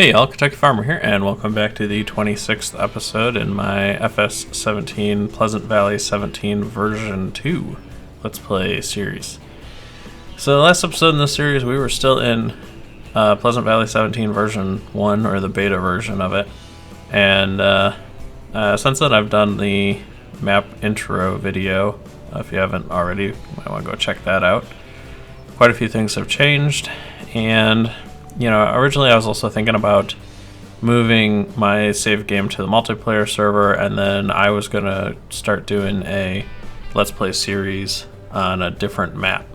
Hey y'all, Kentucky Farmer here, and welcome back to the 26th episode in my FS17 Pleasant Valley 17 version 2 Let's Play series. So the last episode in this series, we were still in Pleasant Valley 17 version 1, or the beta version of it. And since then I've done the map intro video. If you haven't already, you might want to go check that out. Quite a few things have changed, and you know, originally I was also thinking about moving my save game to the multiplayer server, and then I was going to start doing a Let's Play series on a different map.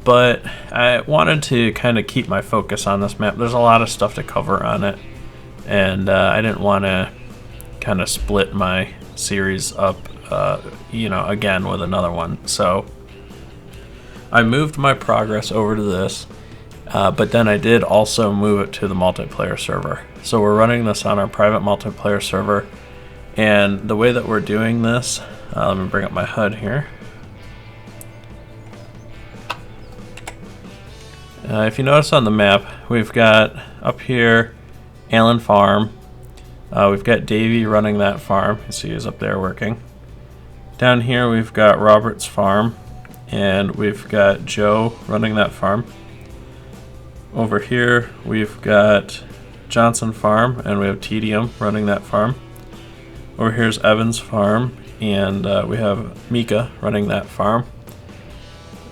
But I wanted to kind of keep my focus on this map. There's a lot of stuff to cover on it, and I didn't want to kind of split my series up, you know, again with another one. So I moved my progress over to this. But then I did also move it to the multiplayer server. So we're running this on our private multiplayer server. And the way that we're doing this, let me bring up my HUD here. If you notice on the map, we've got up here Allen Farm. We've got Davey running that farm. You see he's up there working. Down here we've got Robert's farm. And we've got Joe running that farm. Over here we've got Johnson Farm, and we have Tedium running that farm. Over here's Evans Farm, and we have Mika running that farm.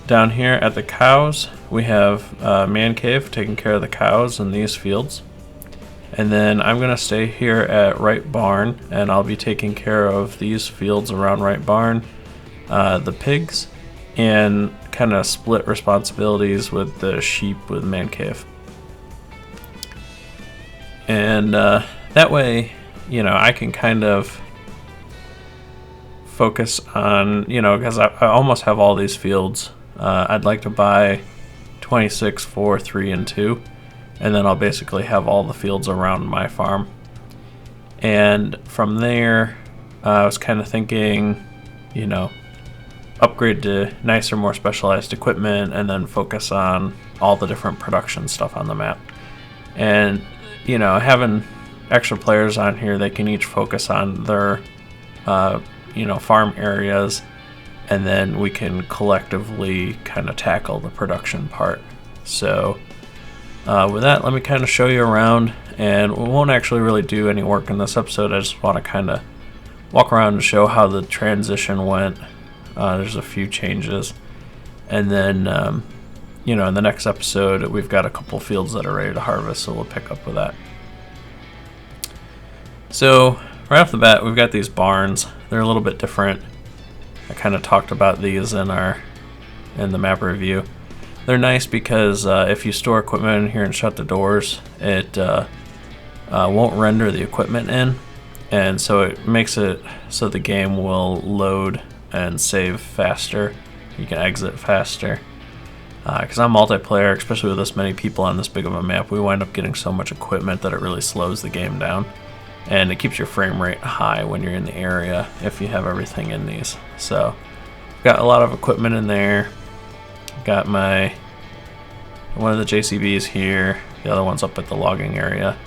Down here at the cows we have Man Cave taking care of the cows in these fields. And then I'm going to stay here at Right Barn, and I'll be taking care of these fields around Right Barn, the pigs, and kind of split responsibilities with the sheep with Man Cave. And that way, you know, I can kind of focus on, you know, because I almost have all these fields. I'd like to buy 26, 4, 3, and 2, and then I'll basically have all the fields around my farm. And from there, I was kind of thinking, you know, upgrade to nicer, more specialized equipment, and then focus on all the different production stuff on the map. And you know, having extra players on here, they can each focus on their you know, farm areas, and then we can collectively kind of tackle the production part. So with that, let me kind of show you around, and we won't actually really do any work in this episode. I just want to kind of walk around and show how the transition went. There's a few changes, and then you know, in the next episode we've got a couple fields that are ready to harvest, so we'll pick up with that. So right off the bat, we've got these barns. They're a little bit different. I kind of talked about these in the map review. They're nice because if you store equipment in here and shut the doors, it won't render the equipment in, and so it makes it so the game will load and save faster. You can exit faster. Because on multiplayer, especially with this many people on this big of a map, we wind up getting so much equipment that it really slows the game down. And it keeps your frame rate high when you're in the area if you have everything in these. So, got a lot of equipment in there. Got one of the JCBs here. The other one's up at the logging area.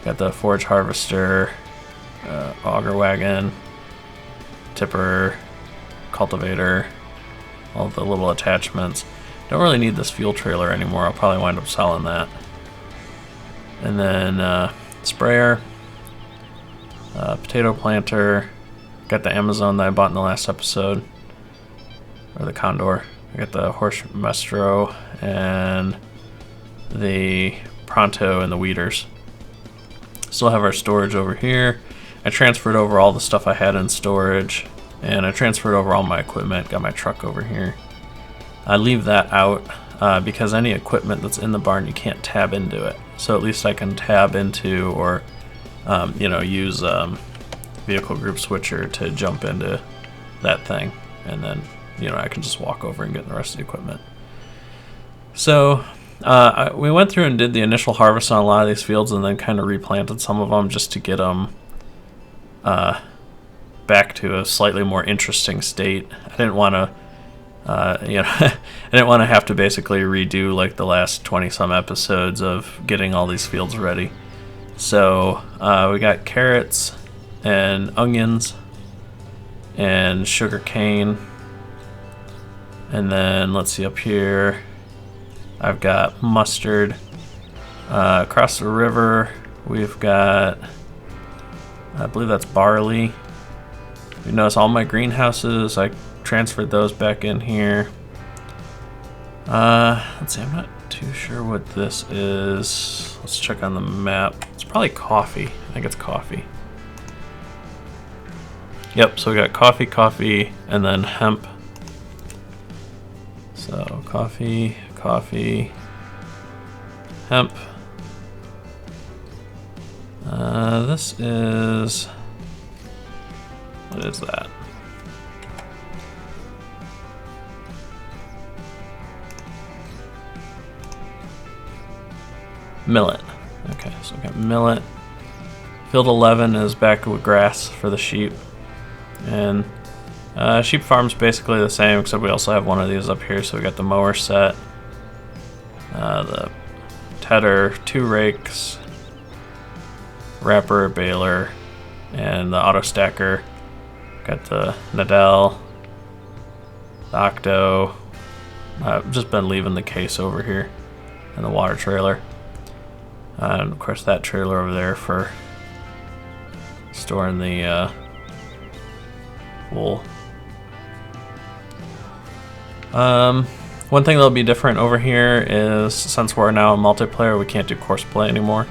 Got the forage harvester, auger wagon, tipper, cultivator, all the little attachments. Don't really need this fuel trailer anymore. I'll probably wind up selling that. And then sprayer, potato planter. Got the Amazon that I bought in the last episode, or the Condor. I got the horse Mestro and the Pronto and the weeders. Still have our storage over here. I transferred over all the stuff I had in storage, and I transferred over all my equipment. Got my truck over here. I leave that out because any equipment that's in the barn, you can't tab into it. So at least I can tab into, or you know, use vehicle group switcher to jump into that thing, and then, you know, I can just walk over and get the rest of the equipment. So we went through and did the initial harvest on a lot of these fields, and then kind of replanted some of them just to get them back to a slightly more interesting state. I didn't want to you know, I didn't want to have to basically redo like the last 20 some episodes of getting all these fields ready. So we got carrots and onions and sugar cane. And then let's see up here, I've got mustard. Across the river, we've got, I believe that's barley. You notice all my greenhouses, I transferred those back in here. Let's see, I'm not too sure what this is. Let's check on the map. It's probably coffee. I think it's coffee. Yep, so we got coffee, and then hemp. So coffee, hemp. This is, what is that? Millet. Okay, so we got millet. Field 11 is back with grass for the sheep. And sheep farm's basically the same, except we also have one of these up here. So we got the mower set, the tedder, 2 rakes, wrapper, baler, and the auto stacker. Got the Nadell, the Octo. I've just been leaving the case over here, and the water trailer. And of course that trailer over there for storing the wool. One thing that'll be different over here is, since we're now in multiplayer, we can't do course play anymore.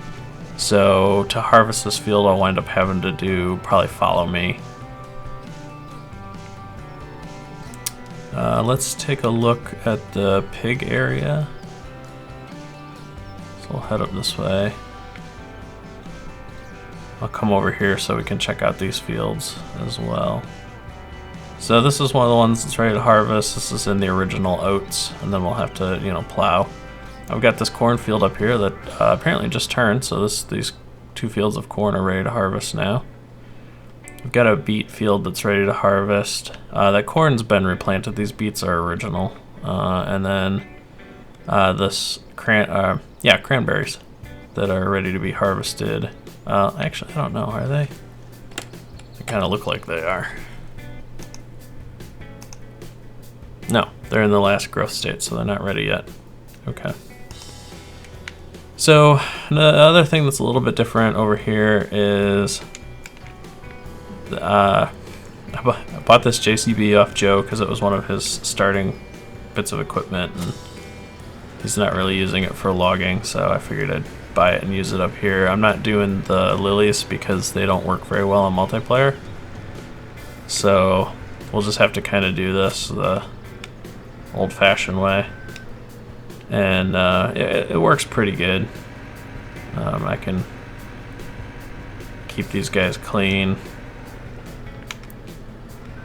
So to harvest this field, I'll wind up having to do probably follow me. Let's take a look at the pig area. So we'll head up this way. I'll come over here so we can check out these fields as well. So this is one of the ones that's ready to harvest. This is in the original oats, and then we'll have to, you know, plow. I've got this cornfield up here that apparently just turned, so these 2 fields of corn are ready to harvest now. We've got a beet field that's ready to harvest. That corn's been replanted. These beets are original. And then this cranberries that are ready to be harvested. Actually, I don't know, are they? They kind of look like they are. No, they're in the last growth state, so they're not ready yet. Okay. So the other thing that's a little bit different over here is I bought this JCB off Joe because it was one of his starting bits of equipment, and he's not really using it for logging, so I figured I'd buy it and use it up here. I'm not doing the lilies because they don't work very well on multiplayer, so we'll just have to kind of do this the old-fashioned way, and it works pretty good. I can keep these guys clean,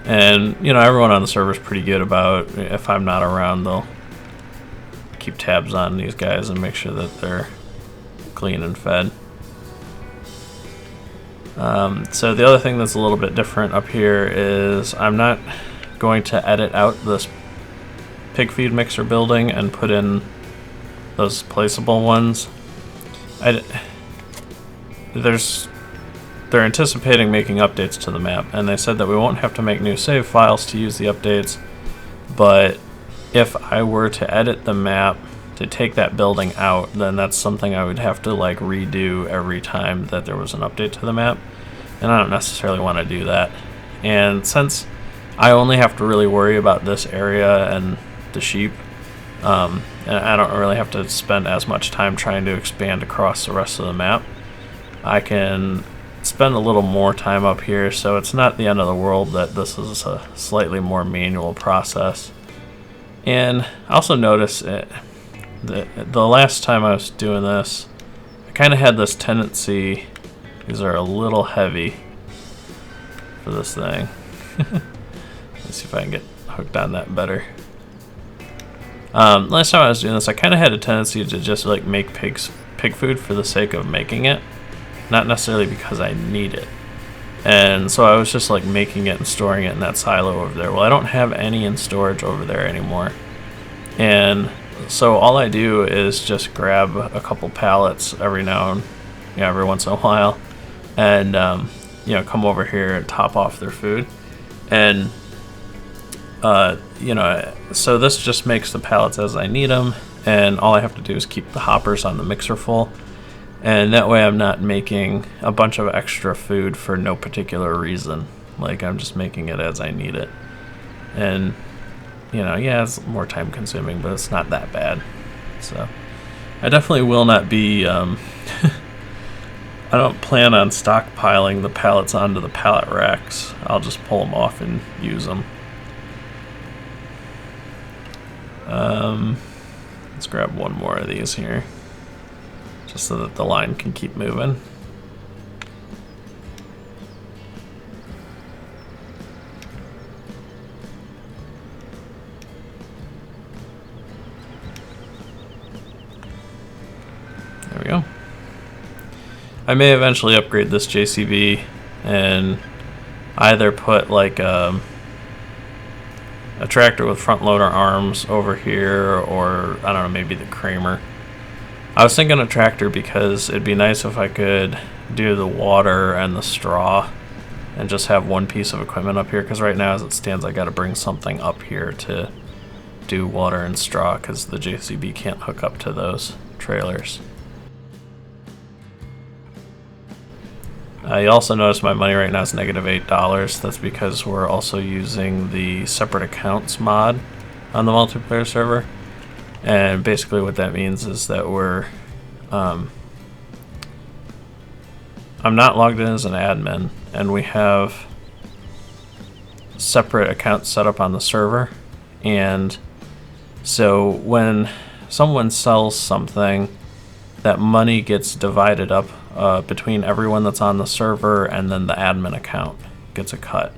and you know, everyone on the server is pretty good about, if I'm not around, they'll keep tabs on these guys and make sure that they're clean and fed. So the other thing that's a little bit different up here is I'm not going to edit out this pig feed mixer building and put in those placeable ones. They're anticipating making updates to the map, and they said that we won't have to make new save files to use the updates, but if I were to edit the map to take that building out, then that's something I would have to like redo every time that there was an update to the map, and I don't necessarily want to do that. And since I only have to really worry about this area and the sheep, and I don't really have to spend as much time trying to expand across the rest of the map, I can spend a little more time up here, so it's not the end of the world that this is a slightly more manual process. And I also noticed the last time I was doing this, I kind of had this tendency, these are a little heavy for this thing. Let's see if I can get hooked on that better. Last time I was doing this, I kind of had a tendency to just like make pig food for the sake of making it, not necessarily because I need it. And so I was just like making it and storing it in that silo over there. Well, I don't have any in storage over there anymore. And so all I do is just grab a couple pallets every now every once in a while, and come over here and top off their food. And so this just makes the pallets as I need them, and all I have to do is keep the hoppers on the mixer full, and that way I'm not making a bunch of extra food for no particular reason. Like, I'm just making it as I need it. And it's more time consuming, but it's not that bad. So I definitely will not be I don't plan on stockpiling the pallets onto the pallet racks. I'll just pull them off and use them. Let's grab one more of these here, just so that the line can keep moving. There we go. I may eventually upgrade this JCB and either put like a tractor with front loader arms over here, or I don't know, maybe the Kramer. I was thinking a tractor because it'd be nice if I could do the water and the straw and just have one piece of equipment up here, because right now as it stands I got to bring something up here to do water and straw because the JCB can't hook up to those trailers. You also notice my money right now is -$8. That's because we're also using the separate accounts mod on the multiplayer server. And basically what that means is that I'm not logged in as an admin, and we have separate accounts set up on the server. And so when someone sells something, that money gets divided up between everyone that's on the server, and then the admin account gets a cut.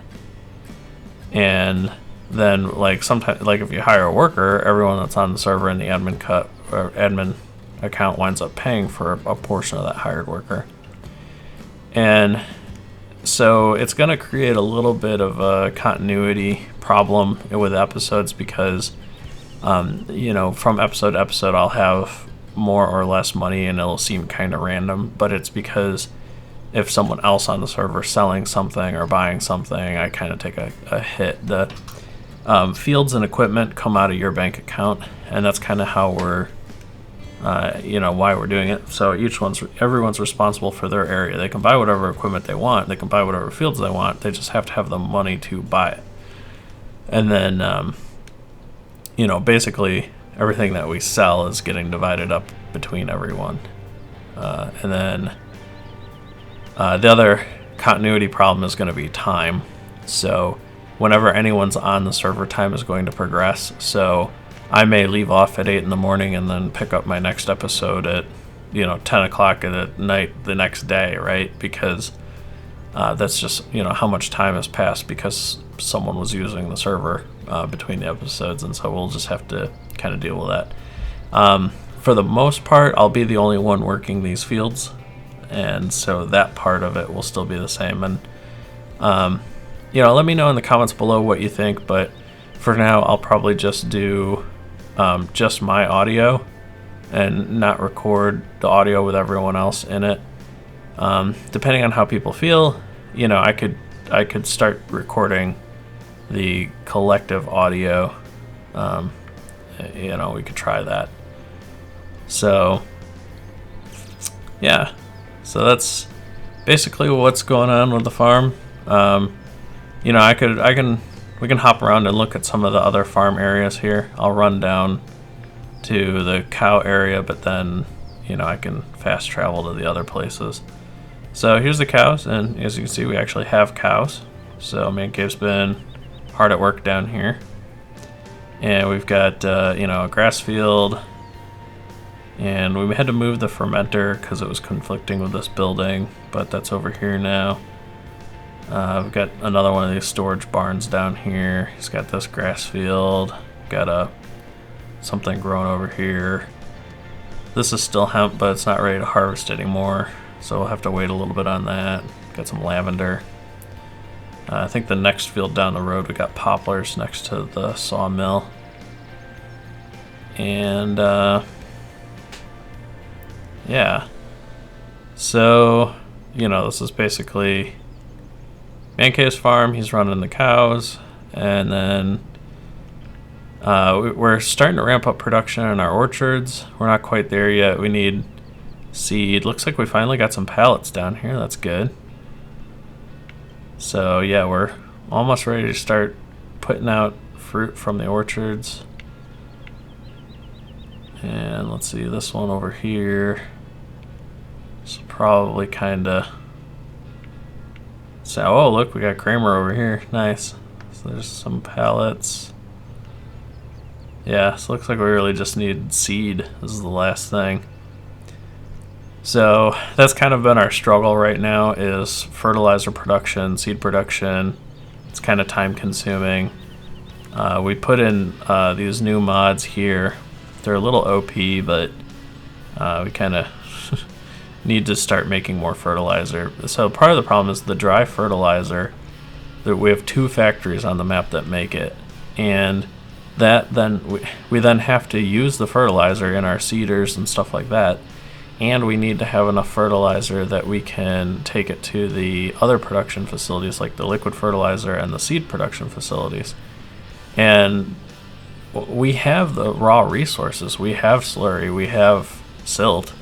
And then, like, sometimes, like, if you hire a worker, everyone that's on the server and the admin account winds up paying for a portion of that hired worker. And so it's going to create a little bit of a continuity problem with episodes, because from episode to episode I'll have more or less money and it'll seem kind of random, but it's because if someone else on the server is selling something or buying something, I kind of take a hit. The fields and equipment come out of your bank account, and that's kind of how we're why we're doing it. So everyone's responsible for their area. They can buy whatever equipment they want, they can buy whatever fields they want, they just have to have the money to buy it. And then basically everything that we sell is getting divided up between everyone. And then the other continuity problem is going to be time. So whenever anyone's on the server, time is going to progress. So I may leave off at 8 in the morning and then pick up my next episode at 10 o'clock at night the next day, right? Because that's just how much time has passed because someone was using the server between the episodes, and so we'll just have to kind of deal with that. For the most part, I'll be the only one working these fields, and so that part of it will still be the same. And let me know in the comments below what you think, but for now I'll probably just do just my audio and not record the audio with everyone else in it. Depending on how people feel, I could start recording the collective audio. We could try that. So yeah, so that's basically what's going on with the farm. We can hop around and look at some of the other farm areas here. I'll run down to the cow area, but then I can fast travel to the other places. So here's the cows, and as you can see, we actually have cows. So Man Cave's been hard at work down here. And we've got a grass field, and we had to move the fermenter because it was conflicting with this building, but that's over here now. We've got another one of these storage barns down here. He's got this grass field, got something growing over here. This is still hemp, but it's not ready to harvest anymore, so we'll have to wait a little bit on that. Got some lavender. I think the next field down the road we got poplars next to the sawmill. And yeah, So, you know, this is basically Mankay's farm. He's running the cows, and then we're starting to ramp up production in our orchards. We're not quite there yet. We need seed. Looks like we finally got some pallets down here. That's good. So yeah, we're almost ready to start putting out fruit from the orchards. And let's see, this one over here is probably kind of... So, oh look, we got Kramer over here. Nice. So there's some pallets. Yeah, so it looks like we really just need seed. This is the last thing. So that's kind of been our struggle right now, is fertilizer production, seed production. It's kind of time consuming. We put in these new mods here. They're a little OP, but we kind of need to start making more fertilizer. So part of the problem is the dry fertilizer. We have 2 factories on the map that make it, and that then we then have to use the fertilizer in our seeders and stuff like that, and we need to have enough fertilizer that we can take it to the other production facilities like the liquid fertilizer and the seed production facilities. And we have the raw resources. We have slurry, we have silt.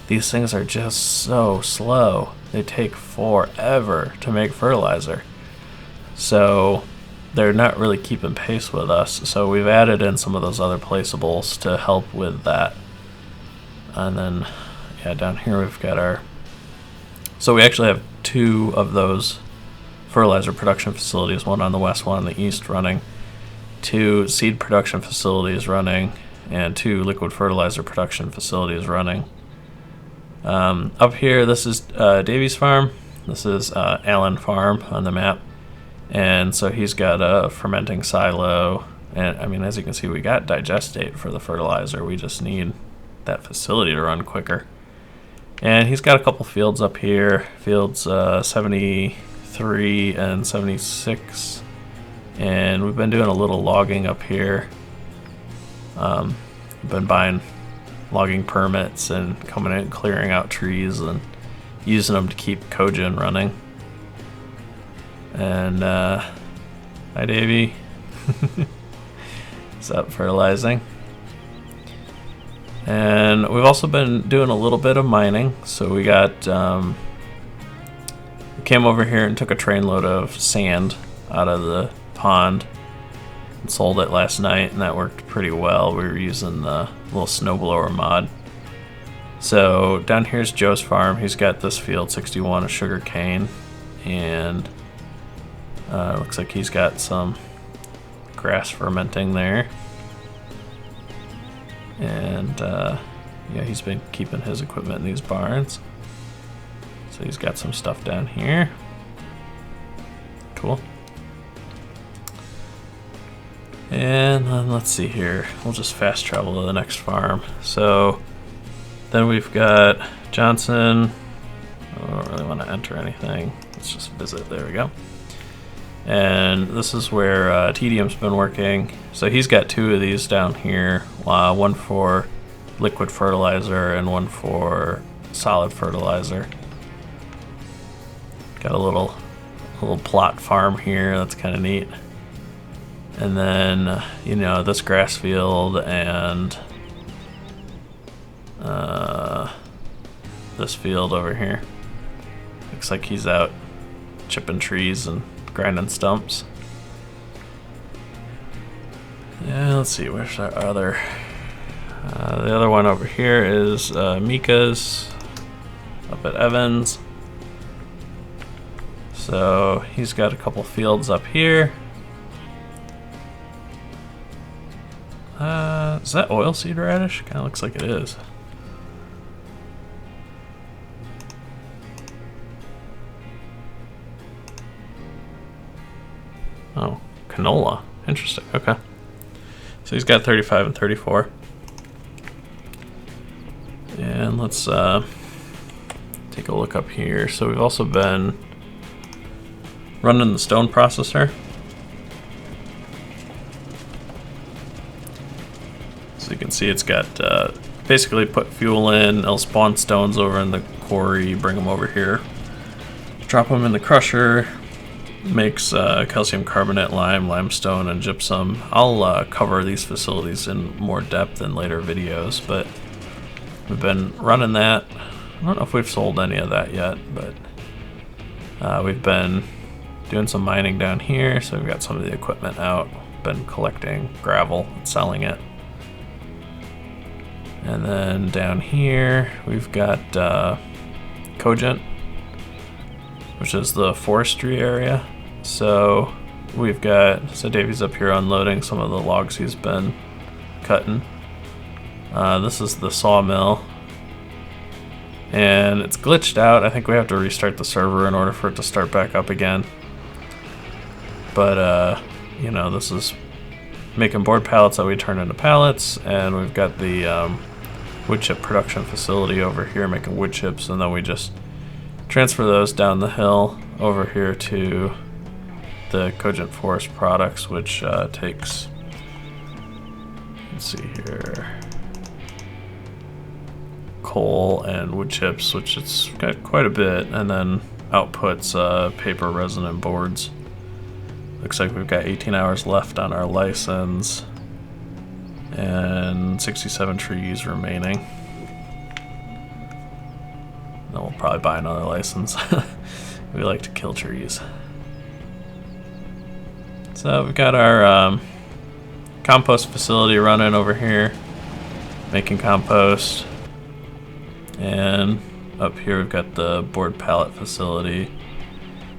These things are just so slow. They take forever to make fertilizer. So they're not really keeping pace with us. So we've added in some of those other placeables to help with that. And then, yeah, down here we've got our... So we actually have 2 of those fertilizer production facilities, one on the west, one on the east running, 2 seed production facilities running, and 2 liquid fertilizer production facilities running. Up here, this is Davy's farm. This is Allen Farm on the map. And so he's got a fermenting silo, and I mean, as you can see, we got digestate for the fertilizer. We just need that facility to run quicker. And he's got a couple fields up here, fields 73 and 76, and we've been doing a little logging up here. We've been buying logging permits and coming in and clearing out trees and using them to keep cogen running. And hi Davey. Is up fertilizing. And we've also been doing a little bit of mining. So we got we came over here and took a trainload of sand out of the pond and sold it last night, and that worked pretty well. We were using the little snowblower mod. So down here's Joe's farm. He's got this field 61 of sugar cane, and looks like he's got some grass fermenting there. And yeah, he's been keeping his equipment in these barns. So he's got some stuff down here. Cool. And then let's see here. We'll just fast travel to the next farm. So then we've got Johnson. I don't really want to enter anything. Let's just visit. There we go. And this is where Tedium's been working. So he's got 2 of these down here, one for liquid fertilizer and one for solid fertilizer. Got a little plot farm here. That's kind of neat. And then you know, this grass field and this field over here. Looks like he's out chipping trees and grinding stumps. Yeah, let's see, where's our other... the other one over here is Mika's up at Evans. So he's got a couple fields up here. Is that oilseed radish? Kind of looks like it is. Oh, canola. Interesting. Okay. So he's got 35 and 34. And let's take a look up here. So we've also been running the stone processor. So you can see it's got basically put fuel in, it'll spawn stones over in the quarry, bring them over here, drop them in the crusher, makes calcium carbonate, lime, limestone, and gypsum. I'll cover these facilities in more depth in later videos, but we've been running that. I don't know if we've sold any of that yet, but we've been doing some mining down here, so we've got some of the equipment out, been collecting gravel and selling it. And then down here we've got Cogent, which is the forestry area. So we've got, so Davey's up here unloading some of the logs he's been cutting. This is the sawmill, and it's glitched out. I think we have to restart the server in order for it to start back up again. But you know, this is making board pallets that we turn into pallets, and we've got the wood chip production facility over here making wood chips, and then we just transfer those down the hill over here to the Cogent Forest products, which takes, let's see here, coal and wood chips, which it's got quite a bit, and then outputs paper, resin, and boards. Looks like we've got 18 hours left on our license and 67 trees remaining. Then we'll probably buy another license. We like to kill trees. So we've got our compost facility running over here, making compost. And up here we've got the board pallet facility.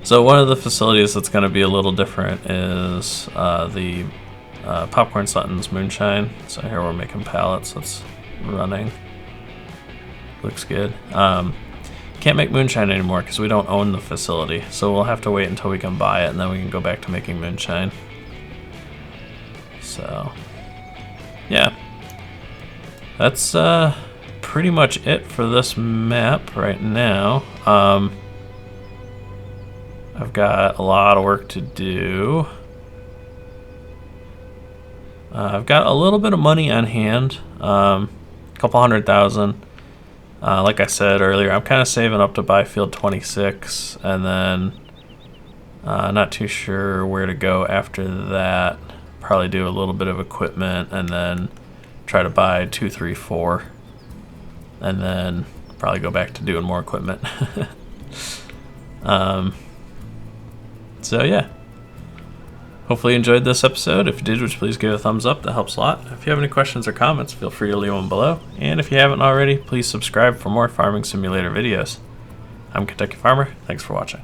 So one of the facilities that's going to be a little different is the Popcorn Sutton's moonshine. So here we're making pallets. That's running. Looks good. Can't make moonshine anymore because we don't own the facility. So we'll have to wait until we can buy it, and then we can go back to making moonshine. So yeah, that's pretty much it for this map right now. I've got a lot of work to do. I've got a little bit of money on hand, a couple $100,000. Like I said earlier, I'm kind of saving up to buy Field 26, and then not too sure where to go after that. Probably do a little bit of equipment, and then try to buy 2, 3, 4, and then probably go back to doing more equipment. So yeah, hopefully you enjoyed this episode. If you did, please give it a thumbs up. That helps a lot. If you have any questions or comments, feel free to leave them below. And if you haven't already, please subscribe for more farming simulator videos. I'm Kentucky Farmer. Thanks for watching.